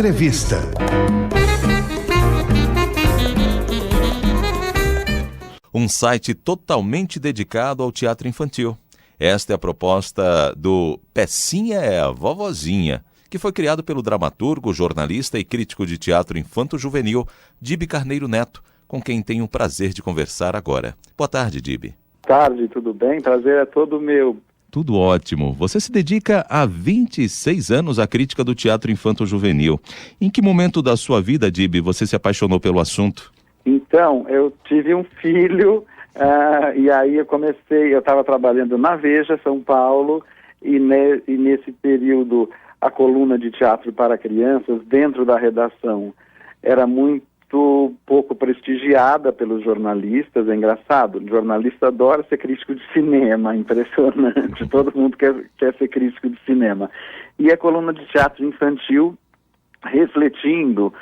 Entrevista. Um site totalmente dedicado ao teatro infantil. Esta é a proposta do Pecinha é a Vovozinha, que foi criado pelo dramaturgo, jornalista e crítico de teatro infanto-juvenil, Dibe Carneiro Neto, com quem tenho o prazer de conversar agora. Boa tarde, Dibe. Boa tarde, tudo bem? Prazer é todo meu. Tudo ótimo. Você se dedica há 26 anos à crítica do teatro infanto-juvenil. Em que momento da sua vida, Dibe, você se apaixonou pelo assunto? Então, eu tive um filho, e aí eu estava trabalhando na Veja, São Paulo, e nesse período a coluna de teatro para crianças, dentro da redação, era muito pouco prestigiada pelos jornalistas. É engraçado, o jornalista adora ser crítico de cinema, impressionante, todo mundo quer ser crítico de cinema. E a coluna de teatro infantil, refletindo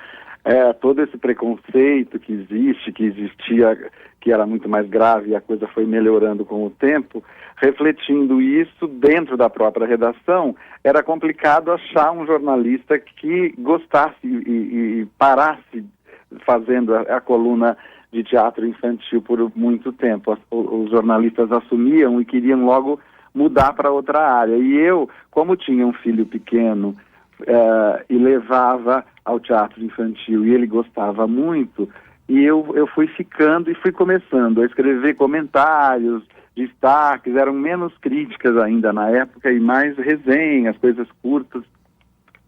todo esse preconceito que existia, que era muito mais grave, e a coisa foi melhorando com o tempo, refletindo isso dentro da própria redação, era complicado achar um jornalista que gostasse e parasse fazendo a coluna de teatro infantil por muito tempo. Os jornalistas assumiam e queriam logo mudar para outra área. E eu, como tinha um filho pequeno e levava ao teatro infantil e ele gostava muito, e eu fui ficando e fui começando a escrever comentários, destaques, eram menos críticas ainda na época e mais resenhas, coisas curtas,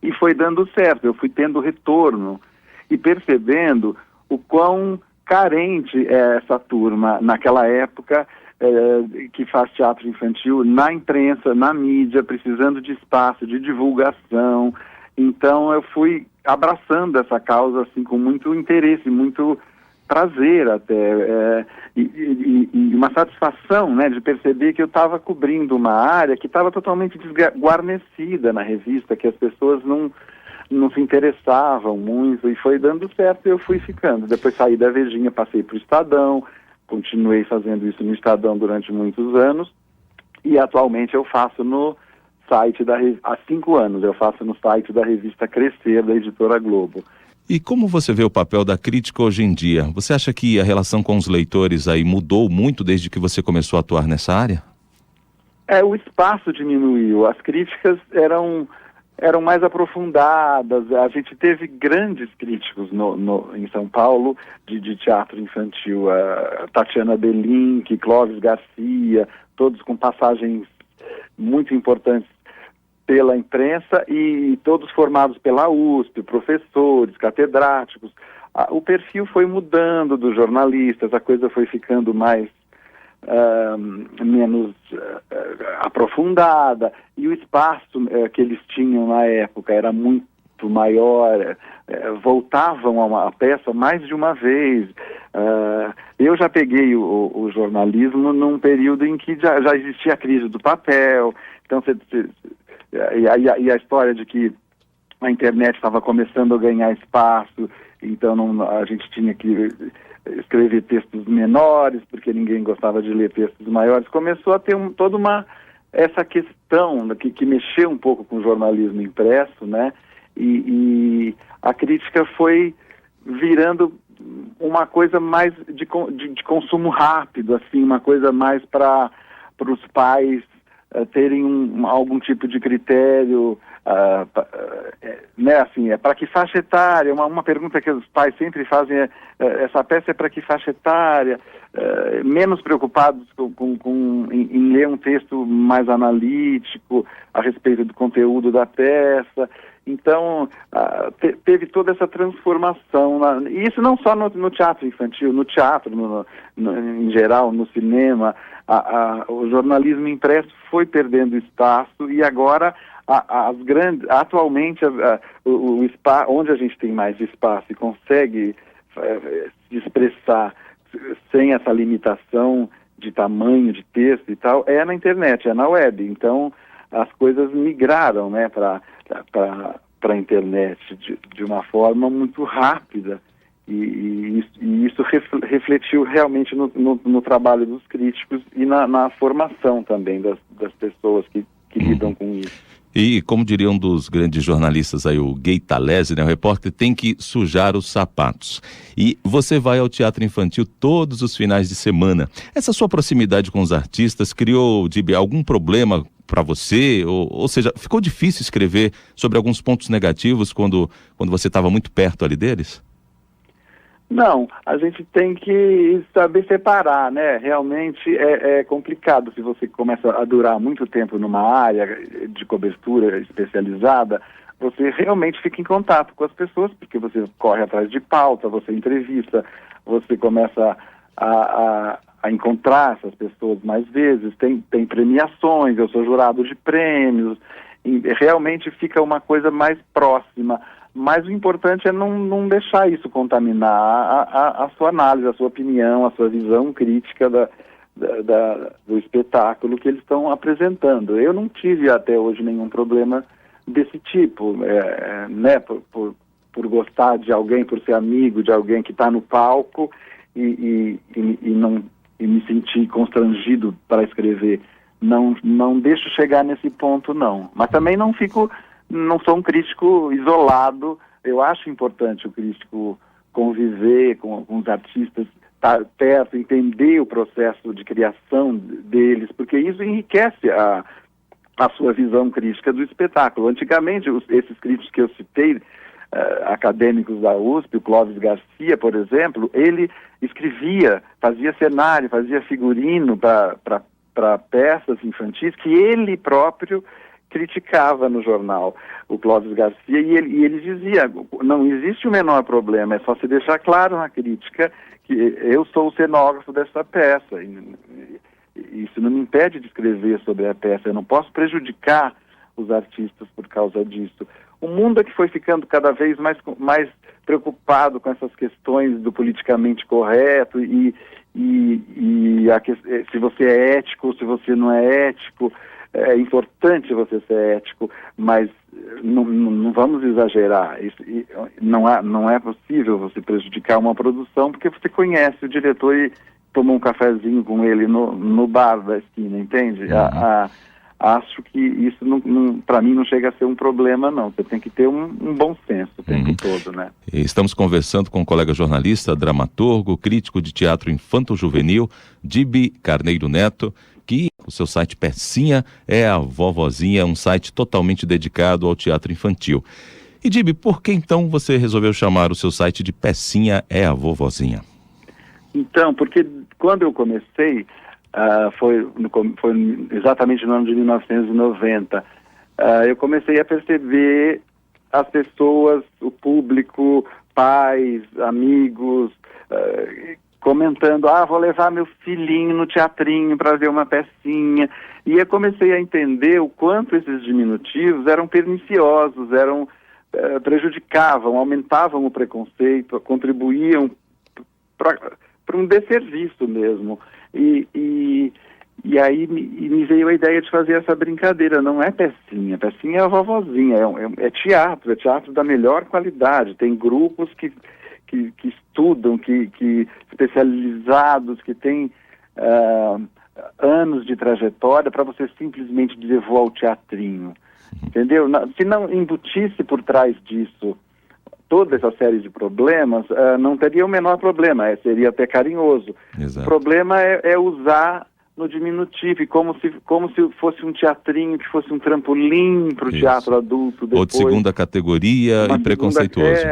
e foi dando certo. Eu fui tendo retorno e percebendo o quão carente é essa turma naquela época que faz teatro infantil, na imprensa, na mídia, precisando de espaço, de divulgação. Então eu fui abraçando essa causa assim, com muito interesse, muito prazer até, e uma satisfação, né, de perceber que eu estava cobrindo uma área que estava totalmente desguarnecida na revista, que as pessoas não se interessavam muito, e foi dando certo e eu fui ficando. Depois saí da Vejinha, passei para o Estadão, continuei fazendo isso no Estadão durante muitos anos, e atualmente eu faço no site há 5 anos, eu faço no site da revista Crescer, da Editora Globo. E como você vê o papel da crítica hoje em dia? Você acha que a relação com os leitores aí mudou muito desde que você começou a atuar nessa área? O espaço diminuiu, as críticas eram mais aprofundadas. A gente teve grandes críticos em São Paulo de teatro infantil, Tatiana Belink, Clóvis Garcia, todos com passagens muito importantes pela imprensa e todos formados pela USP, professores, catedráticos. O perfil foi mudando dos jornalistas, a coisa foi ficando menos aprofundada, e o espaço que eles tinham na época era muito maior, voltavam a peça mais de uma vez. Eu já peguei o jornalismo num período em que já existia a crise do papel, então e a história de que a internet estava começando a ganhar espaço, então a gente tinha que escrever textos menores, porque ninguém gostava de ler textos maiores. Começou a ter essa questão que mexeu um pouco com o jornalismo impresso, né? E a crítica foi virando uma coisa mais de consumo rápido, assim, uma coisa mais para os pais terem algum tipo de critério, né, assim, para que faixa etária? Uma pergunta que os pais sempre fazem essa peça é para que faixa etária? Menos preocupados em ler um texto mais analítico a respeito do conteúdo da peça. Então, teve toda essa transformação, e isso não só no teatro infantil, no teatro em geral, no cinema. O jornalismo impresso foi perdendo espaço, e agora atualmente onde a gente tem mais espaço e consegue se expressar sem essa limitação de tamanho de texto e tal, é na internet, é na web. Então as coisas migraram, né, para a internet de uma forma muito rápida, e isso refletiu realmente no trabalho dos críticos e na formação também das pessoas que lidam com isso. E como diria um dos grandes jornalistas aí, o Gay Talese, né, o repórter tem que sujar os sapatos. E você vai ao teatro infantil todos os finais de semana. Essa sua proximidade com os artistas criou, Dibi, algum problema para você? Ou seja, ficou difícil escrever sobre alguns pontos negativos quando você estava muito perto ali deles? Não, a gente tem que saber separar, né? Realmente é complicado se você começa a durar muito tempo numa área de cobertura especializada, você realmente fica em contato com as pessoas, porque você corre atrás de pauta, você entrevista, você começa a encontrar essas pessoas mais vezes, tem premiações, eu sou jurado de prêmios, e realmente fica uma coisa mais próxima. Mas o importante é não deixar isso contaminar a sua análise, a sua opinião, a sua visão crítica do espetáculo que eles estão apresentando. Eu não tive até hoje nenhum problema desse tipo, né, por gostar de alguém, por ser amigo de alguém que está no palco e me sentir constrangido para escrever. Não deixo chegar nesse ponto, não. Mas também não sou um crítico isolado. Eu acho importante o crítico conviver com os artistas, estar perto, entender o processo de criação deles, porque isso enriquece a sua visão crítica do espetáculo. Antigamente, esses críticos que eu citei, acadêmicos da USP, o Clóvis Garcia, por exemplo, ele escrevia, fazia cenário, fazia figurino para peças infantis que ele próprio criticava no jornal, o Clóvis Garcia, e ele dizia, não existe o menor problema, é só se deixar claro na crítica que eu sou o cenógrafo dessa peça, e isso não me impede de escrever sobre a peça, eu não posso prejudicar os artistas por causa disso. O mundo é que foi ficando cada vez mais preocupado com essas questões do politicamente correto se você é ético ou se você não é ético. É importante você ser ético, mas não vamos exagerar. Não é possível você prejudicar uma produção porque você conhece o diretor e tomou um cafezinho com ele no bar da esquina, entende? Acho que isso, para mim, não chega a ser um problema, não. Você tem que ter um bom senso o tempo todo, né? Estamos conversando com um colega jornalista, dramaturgo, crítico de teatro infanto-juvenil, Dibi Carneiro Neto, que o seu site Pecinha é a Vovozinha, um site totalmente dedicado ao teatro infantil. E Dibi, por que então você resolveu chamar o seu site de Pecinha é a Vovozinha? Então, porque quando eu comecei, foi exatamente no ano de 1990, eu comecei a perceber as pessoas, o público, pais, amigos, comentando, vou levar meu filhinho no teatrinho para ver uma pecinha. E eu comecei a entender o quanto esses diminutivos eram perniciosos, prejudicavam, aumentavam o preconceito, contribuíam para um desserviço mesmo. E aí me veio a ideia de fazer essa brincadeira. Não é pecinha, pecinha é a vovozinha, é teatro da melhor qualidade. Tem grupos que estudam, que especializados, que têm anos de trajetória para você simplesmente dizer vou ao teatrinho, entendeu? Se não embutisse por trás disso toda essa série de problemas, não teria o menor problema, seria até carinhoso. Exato. O problema é usar no diminutivo, como se fosse um teatrinho, que fosse um trampolim para o teatro adulto. Depois, ou de segunda categoria e preconceituoso.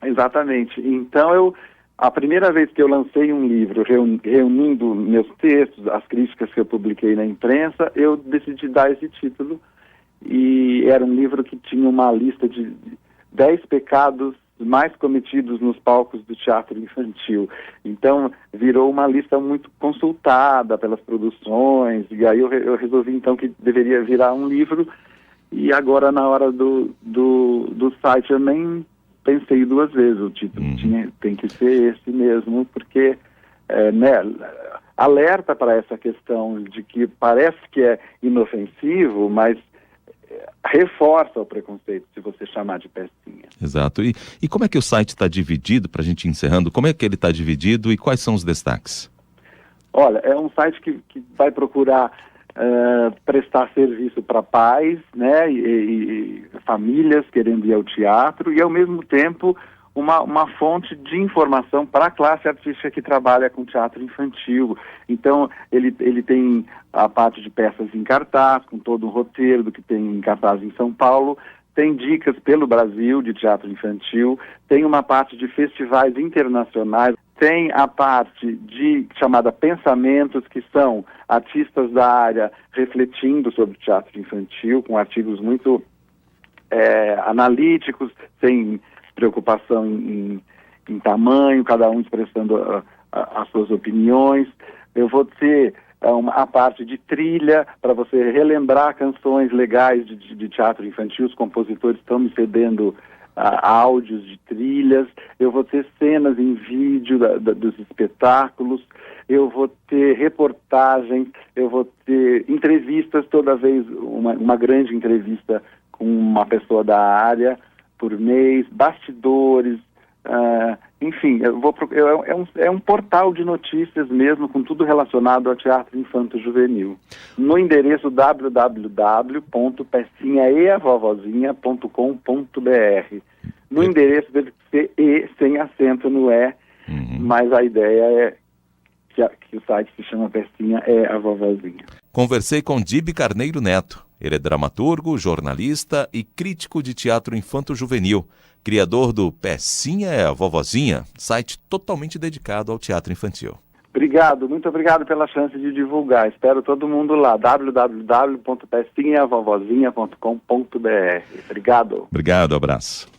Exatamente. Então, a primeira vez que eu lancei um livro reunindo meus textos, as críticas que eu publiquei na imprensa, eu decidi dar esse título. E era um livro que tinha uma lista de 10 pecados mais cometidos nos palcos do teatro infantil. Então, virou uma lista muito consultada pelas produções, e aí eu resolvi então que deveria virar um livro, e agora na hora do site eu nem pensei duas vezes, o título tem que ser esse mesmo, porque alerta para essa questão de que parece que é inofensivo, mas reforça o preconceito se você chamar de pecinha. Exato. E como é que o site está dividido, para a gente ir encerrando, como é que ele está dividido e quais são os destaques? Olha, é um site que vai procurar prestar serviço para pais, né, e famílias querendo ir ao teatro, e ao mesmo tempo uma fonte de informação para a classe artística que trabalha com teatro infantil. Então, ele tem a parte de peças em cartaz, com todo o roteiro do que tem em cartaz em São Paulo, tem dicas pelo Brasil de teatro infantil, tem uma parte de festivais internacionais, tem a parte chamada Pensamentos, que são artistas da área refletindo sobre teatro infantil, com artigos muito analíticos, sem preocupação em tamanho, cada um expressando as suas opiniões. Eu vou ter a parte de trilha, para você relembrar canções legais de teatro infantil. Os compositores estão me cedendo áudios de trilhas. Eu vou ter cenas em vídeo dos espetáculos. Eu vou ter reportagens, eu vou ter entrevistas, toda vez uma grande entrevista com uma pessoa da área por mês, bastidores, enfim, é um portal de notícias mesmo, com tudo relacionado ao teatro infanto-juvenil. No endereço www.pecinhaeavovozinha.com.br. No endereço deve ser E, sem acento no E, mas a ideia é que o site se chama Pecinha é a Vovozinha. Conversei com Dibe Carneiro Neto. Ele é dramaturgo, jornalista e crítico de teatro infanto-juvenil, criador do Pecinha é a Vovozinha, site totalmente dedicado ao teatro infantil. Obrigado, muito obrigado pela chance de divulgar. Espero todo mundo lá, www.pecinhaeavovozinha.com.br. Obrigado. Obrigado, abraço.